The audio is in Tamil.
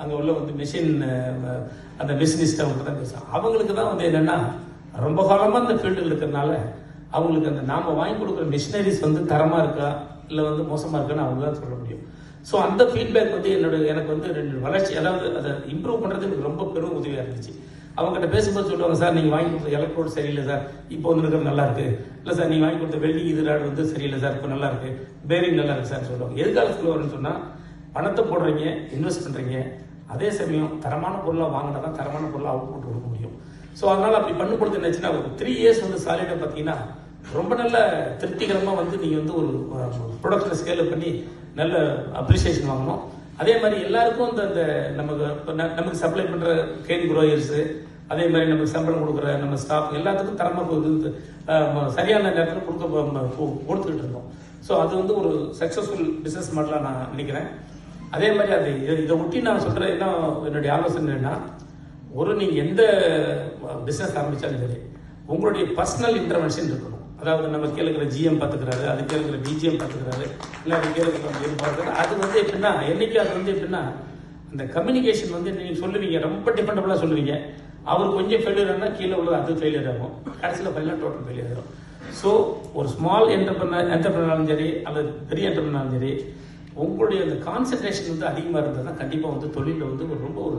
அங்கே உள்ள வந்து அந்த மிஷினிஸ்ட் அவங்க தான் பேசுகிறாங்க. அவங்களுக்கு தான் வந்து என்னென்னா ரொம்ப காலமாக அந்த ஃபீல்டில் இருக்கிறதுனால அவங்களுக்கு அந்த நாம் வாங்கி கொடுக்குற மிஷினரிஸ் வந்து தரமாக இருக்கா இல்லை வந்து மோசமாக இருக்கான்னு அவங்க தான் சொல்ல முடியும். ஸோ அந்த ஃபீட்பேக் வந்து எனக்கு வந்து வளர்ச்சி, அதாவது அதை இம்ப்ரூவ் பண்ணுறது எனக்கு ரொம்ப பெரும் உதவியாக இருந்துச்சு. அவங்ககிட்ட பேசும்போது சொல்லுவாங்க, சார் நீங்கள் வாங்கி கொடுத்த எலக்ட்ரோட் சரியில்லை சார், இப்போ வந்து இருக்கிறது நல்லா இருக்கு, இல்லை சார் நீங்கள் வாங்கி கொடுத்த வெல்டிங் இது ராடு வந்து சரியில்லை சார், இப்போ நல்லா இருக்கு, பேரிங் நல்லா இருக்கு சார் சொல்லுவாங்க. எதுக்காக சொல்லுவாருன்னு சொன்னால், பணத்தை போடுறீங்க, இன்வெஸ்ட் பண்ணுறீங்க, அதே சமயம் தரமான பொருளாக வாங்கினா தான் தரமான பொருளாக அவுட்புட் கொடுக்க முடியும். ஸோ அதனால் அப்படி பண்ணு கொடுத்து என்னச்சுன்னா ஒரு 3 years வந்து சாலிடாக பார்த்தீங்கன்னா ரொம்ப நல்ல திருப்திகரமாக வந்து நீங்கள் வந்து ஒரு ப்ரொடக்ஷனை ஸ்கேல் பண்ணி நல்ல அப்ரிசியேஷன் வாங்கணும். அதே மாதிரி எல்லாருக்கும் இந்த நமக்கு சப்ளை பண்ணுற கேன் குரோயர்ஸு, அதே மாதிரி நமக்கு சம்பளம் கொடுக்குற நம்ம ஸ்டாஃப் எல்லாத்துக்கும் தரமாக சரியான நேரத்தில் கொடுத்துக்கிட்டு இருந்தோம். ஸோ அது வந்து ஒரு சக்ஸஸ்ஃபுல் பிஸ்னஸ் மாடலாக நான் நினைக்கிறேன். அதே மாதிரி இதை ஒட்டி நான் சொல்கிறேன், என்ன என்னுடைய ஆலோசனை என்னன்னா, நீங்கள் எந்த பிஸ்னஸ் ஆரம்பித்தாலும் சரி உங்களுடைய பர்சனல் இன்டர்வென்ஷன் இருக்கணும். அதாவது நம்ம கீழே இருக்கிற ஜிஎம் பார்த்துக்கிறாரு, அது கீழே இருக்கிற டிஜிஎம் பார்த்துக்கிறாரு, இல்லை அது கீழே இருக்கிற பார்த்துக்கிறாரு. அது வந்து எப்படின்னா என்னைக்கு அது வந்து எப்படின்னா அந்த கம்யூனிகேஷன் வந்து நீங்கள் சொல்லுவீங்க, ரொம்ப டிபெண்டபுளாக சொல்லுவீங்க, அவர் கொஞ்சம் ஃபெயிலியர் ஆனால் கீழே உள்ளது அது ஃபெயிலியர் ஆகும், கடைசியில் ஃபைனலாக டோட்டல் ஃபெயிலியர் ஆகும். ஸோ ஒரு ஸ்மால் என்டர்பிரனராலும் சரி அல்லது பெரிய என்டர்பிரனராலும் சரி உங்களுடைய அந்த கான்சன்ட்ரேஷன் வந்து அதிகமாக இருந்ததுன்னா கண்டிப்பாக வந்து தொழிலில் வந்து ரொம்ப ஒரு